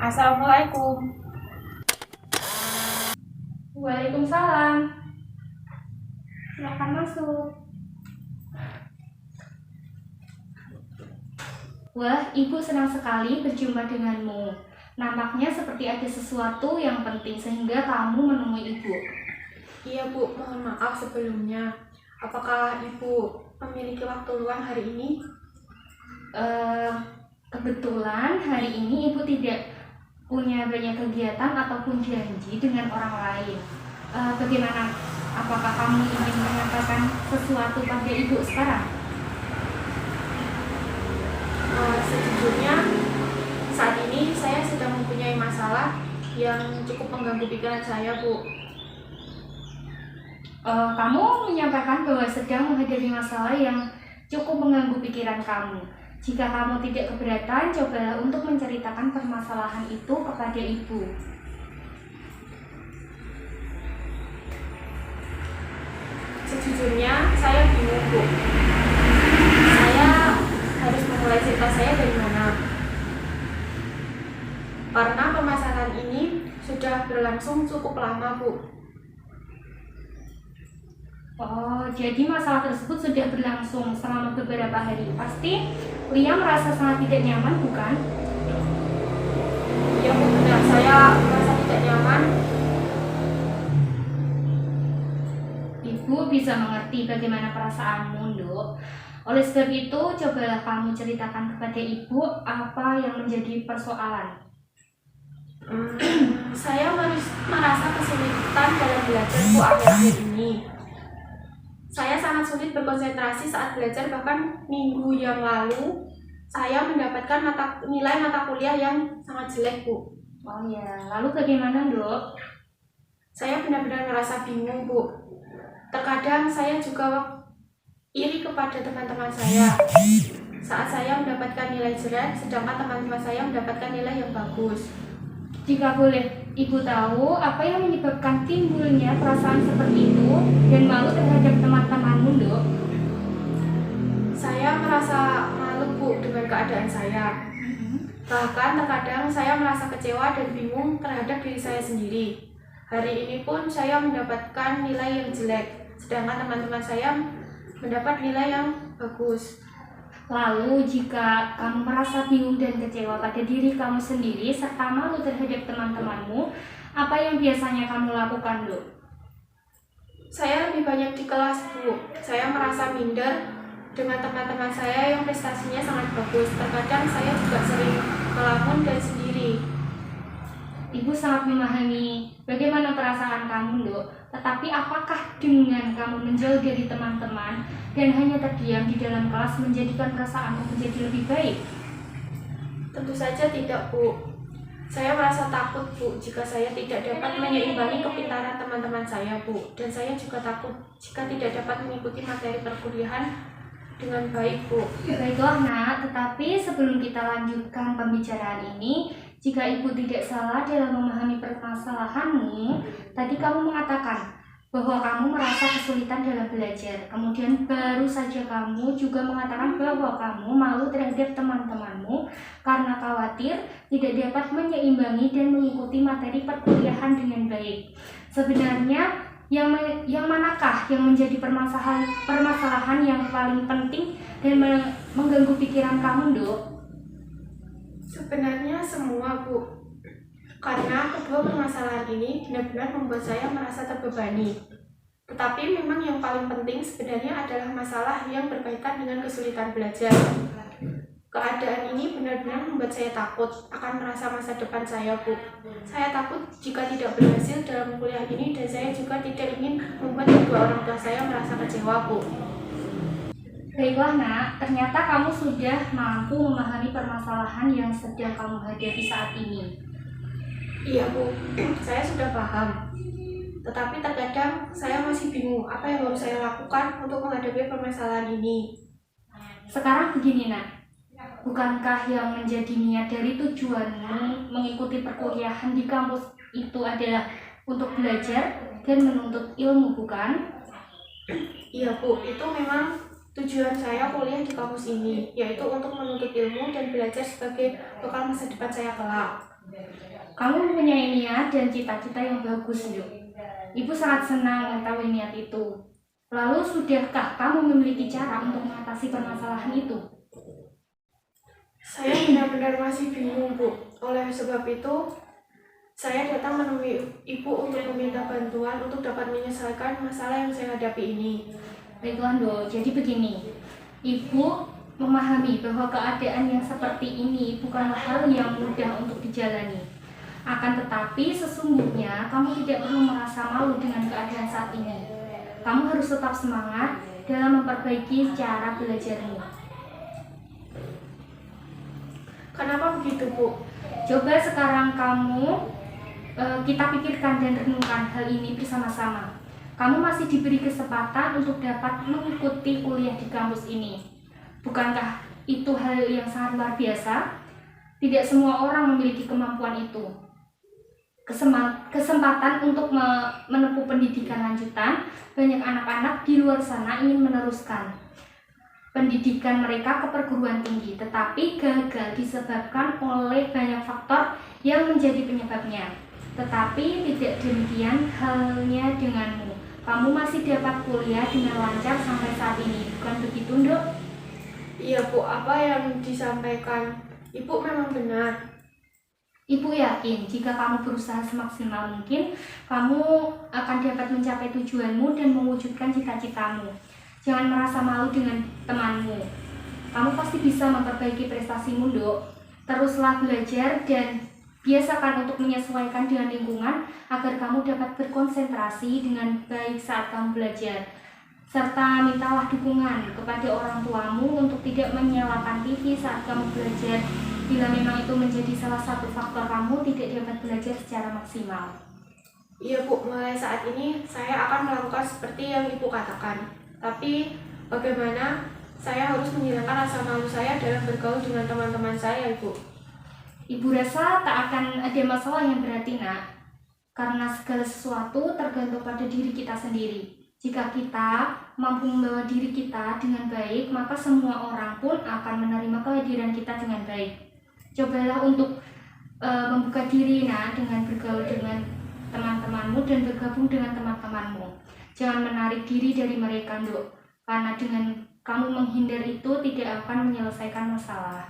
Assalamualaikum. Waalaikumsalam. Silakan masuk. Wah, Ibu senang sekali berjumpa denganmu. Nampaknya seperti ada sesuatu yang penting sehingga kamu menemui Ibu. Iya Bu, mohon maaf sebelumnya. Apakah Ibu memiliki waktu luang hari ini? Kebetulan hari ini Ibu tidak punya banyak kegiatan ataupun janji dengan orang lain. Bagaimana? Apakah kamu ingin menyampaikan sesuatu pada Ibu sekarang? Sejujurnya saat ini saya sedang mempunyai masalah yang cukup mengganggu pikiran saya Bu. Kamu menyampaikan bahwa sedang menghadapi masalah yang cukup mengganggu pikiran kamu. Jika kamu tidak keberatan, cobalah untuk menceritakan permasalahan itu kepada Ibu. Sejujurnya saya bingung Bu. Saya harus memulai cerita saya dari mana? Karena permasalahan ini sudah berlangsung cukup lama Bu. Oh, jadi masalah tersebut sudah berlangsung selama beberapa hari. Pasti Lia merasa sangat tidak nyaman, bukan? Ya Bu, benar. Saya merasa tidak nyaman. Ibu bisa mengerti bagaimana perasaanmu, Nduk. Oleh sebab itu, cobalah kamu ceritakan kepada Ibu apa yang menjadi persoalan. Saya merasa kesulitan dalam belajar Bu akhir-akhir ini. Saya sangat sulit berkonsentrasi saat belajar, bahkan minggu yang lalu saya mendapatkan nilai mata kuliah yang sangat jelek Bu. Oh ya, lalu bagaimana, Nduk? Saya benar-benar merasa bingung Bu. Terkadang saya juga iri kepada teman-teman saya saat saya mendapatkan nilai jelek, sedangkan teman-teman saya mendapatkan nilai yang bagus. Jika boleh Ibu tahu apa yang menyebabkan timbulnya perasaan seperti itu dan malu terhadap teman-temanmu, Nduk? Saya merasa malu Bu dengan keadaan saya. Bahkan terkadang saya merasa kecewa dan bingung terhadap diri saya sendiri. Hari ini pun saya mendapatkan nilai yang jelek, sedangkan teman-teman saya mendapat nilai yang bagus. Lalu jika kamu merasa bingung dan kecewa pada diri kamu sendiri serta malu terhadap teman-temanmu, apa yang biasanya kamu lakukan, Nduk? Saya lebih banyak di kelas Bu. Saya merasa minder dengan teman-teman saya yang prestasinya sangat bagus. Terkadang saya juga sering melamun dan sendiri. Ibu sangat memahami bagaimana perasaan kamu, Nduk. Tetapi apakah dengan kamu menjauh dari teman-teman dan hanya terdiam di dalam kelas menjadikan perasaanmu menjadi lebih baik? Tentu saja tidak Bu. Saya merasa takut Bu jika saya tidak dapat menyeimbangi kepintaran teman-teman saya Bu. Dan saya juga takut jika tidak dapat mengikuti materi perkuliahan dengan baik Bu. Baiklah nak, tetapi sebelum kita lanjutkan pembicaraan ini, jika Ibu tidak salah dalam memahami permasalahanmu, tadi kamu mengatakan bahwa kamu merasa kesulitan dalam belajar. Kemudian baru saja kamu juga mengatakan bahwa kamu malu terhadap teman-temanmu karena khawatir tidak dapat menyeimbangi dan mengikuti materi perkuliahan dengan baik. Sebenarnya yang manakah yang menjadi permasalahan yang paling penting dan mengganggu pikiran kamu, Nduk? Sebenarnya semua Bu. Karena kedua permasalahan ini benar-benar membuat saya merasa terbebani. Tetapi memang yang paling penting sebenarnya adalah masalah yang berkaitan dengan kesulitan belajar. Keadaan ini benar-benar membuat saya takut akan merasa masa depan saya Bu. Saya takut jika tidak berhasil dalam kuliah ini, dan saya juga tidak ingin membuat kedua orang tua saya merasa kecewa Bu. Baiklah nak, ternyata kamu sudah mampu memahami permasalahan yang sedang kamu hadapi saat ini. Iya Bu, saya sudah paham. Tetapi terkadang saya masih bingung apa yang harus saya lakukan untuk menghadapi permasalahan ini. Sekarang begini nak, bukankah yang menjadi niat dari tujuanmu mengikuti perkuliahan di kampus itu adalah untuk belajar dan menuntut ilmu, bukan? Iya Bu, itu memang tujuan saya kuliah di kampus ini, yaitu untuk menuntut ilmu dan belajar sebagai bekal masa depan saya kelak. Kamu mempunyai niat dan cita-cita yang bagus, Nduk. Ibu sangat senang mengetahui niat itu. Lalu, sudahkah kamu memiliki cara untuk mengatasi permasalahan itu? Saya benar-benar masih bingung, Bu. Oleh sebab itu, saya datang menemui Ibu untuk meminta bantuan untuk dapat menyelesaikan masalah yang saya hadapi ini. Baiklah, Nduk. Jadi begini, Ibu memahami bahwa keadaan yang seperti ini bukanlah hal yang mudah untuk dijalani. Akan tetapi sesungguhnya kamu tidak perlu merasa malu dengan keadaan saat ini. Kamu harus tetap semangat dalam memperbaiki cara belajarmu. Kenapa begitu, Bu? Coba sekarang kita pikirkan dan renungkan hal ini bersama-sama. Kamu masih diberi kesempatan untuk dapat mengikuti kuliah di kampus ini. Bukankah itu hal yang sangat luar biasa? Tidak semua orang memiliki kemampuan itu. Kesempatan untuk menempuh pendidikan lanjutan, banyak anak-anak di luar sana ingin meneruskan pendidikan mereka ke perguruan tinggi, tetapi gagal disebabkan oleh banyak faktor yang menjadi penyebabnya. Tetapi tidak demikian halnya denganmu. Kamu masih dapat kuliah dengan lancar sampai saat ini, bukan begitu, Nduk? Iya, Bu, apa yang disampaikan Ibu memang benar. Ibu yakin jika kamu berusaha semaksimal mungkin, kamu akan dapat mencapai tujuanmu dan mewujudkan cita-citamu. Jangan merasa malu dengan temanmu. Kamu pasti bisa memperbaiki prestasimu, Nduk. Teruslah belajar dan biasakan untuk menyesuaikan dengan lingkungan agar kamu dapat berkonsentrasi dengan baik saat kamu belajar. Serta mintalah dukungan kepada orang tuamu untuk tidak menyalakan TV saat kamu belajar, bila memang itu menjadi salah satu faktor kamu tidak dapat belajar secara maksimal. Iya, Bu, mulai saat ini saya akan melakukan seperti yang Ibu katakan. Tapi bagaimana saya harus menghilangkan rasa malu saya dalam bergaul dengan teman-teman saya, Ibu? Ibu rasa tak akan ada masalah yang berarti, Nak. Karena segala sesuatu tergantung pada diri kita sendiri. Jika kita mampu membawa diri kita dengan baik, maka semua orang pun akan menerima kehadiran kita dengan baik. Cobalah untuk membuka diri, Nak, dengan bergaul dengan teman-temanmu dan bergabung dengan teman-temanmu. Jangan menarik diri dari mereka, Nduk. Karena dengan kamu menghindar itu tidak akan menyelesaikan masalah.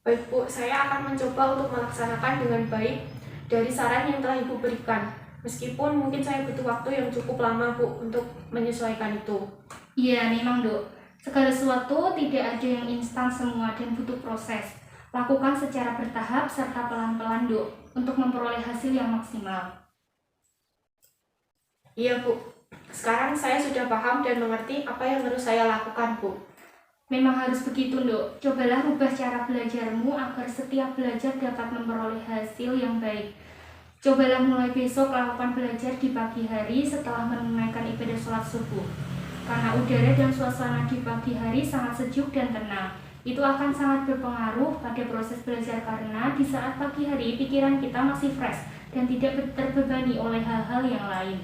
Baik, Bu, saya akan mencoba untuk melaksanakan dengan baik dari saran yang telah Ibu berikan. Meskipun mungkin saya butuh waktu yang cukup lama, Bu, untuk menyesuaikan itu. Iya, memang, Dok. Segala sesuatu tidak ada yang instan semua dan butuh proses. Lakukan secara bertahap serta pelan-pelan, Dok, untuk memperoleh hasil yang maksimal. Iya, Bu. Sekarang saya sudah paham dan mengerti apa yang harus saya lakukan, Bu. Memang harus begitu, Dok. Cobalah rubah cara belajarmu agar setiap belajar dapat memperoleh hasil yang baik. Cobalah mulai besok lakukan belajar di pagi hari setelah menunaikan ibadah sholat subuh. Karena udara dan suasana di pagi hari sangat sejuk dan tenang. Itu akan sangat berpengaruh pada proses belajar karena di saat pagi hari pikiran kita masih fresh dan tidak terbebani oleh hal-hal yang lain.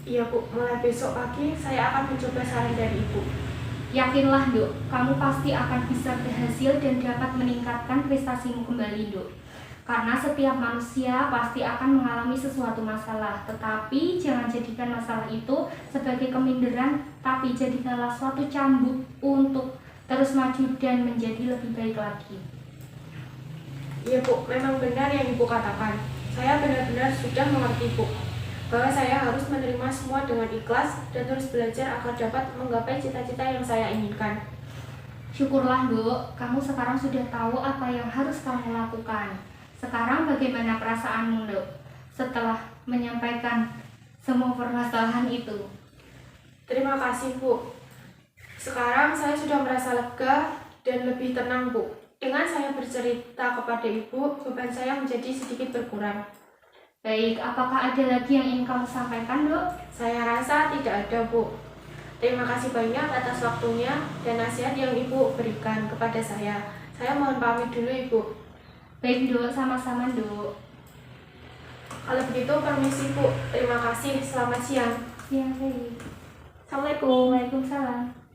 Iya, Bu. Mulai besok pagi saya akan mencoba saran dari Ibu. Yakinlah, Dok, kamu pasti akan bisa berhasil dan dapat meningkatkan prestasimu kembali, Dok. Karena setiap manusia pasti akan mengalami sesuatu masalah, tetapi jangan jadikan masalah itu sebagai keminderan, tapi jadikanlah suatu cambuk untuk terus maju dan menjadi lebih baik lagi. Iya, Bu, memang benar yang Ibu katakan. Saya benar-benar sudah mengerti, Bu, bahwa saya harus menerima semua dengan ikhlas dan terus belajar agar dapat menggapai cita-cita yang saya inginkan. Syukurlah, Dok, kamu sekarang sudah tahu apa yang harus kamu lakukan. Sekarang bagaimana perasaanmu, Dok, setelah menyampaikan semua permasalahan itu? Terima kasih, Bu. Sekarang saya sudah merasa lega dan lebih tenang, Bu. Dengan saya bercerita kepada Ibu, beban saya menjadi sedikit berkurang. Baik, apakah ada lagi yang ingin kamu sampaikan, Dok? Saya rasa tidak ada, Bu. Terima kasih banyak atas waktunya dan nasihat yang Ibu berikan kepada saya. Saya mohon pamit dulu, Ibu. Baik, Dok, sama-sama, Dok. Kalau begitu, permisi, Bu. Terima kasih. Selamat siang. Ya, baik. Assalamualaikum. Waalaikumsalam.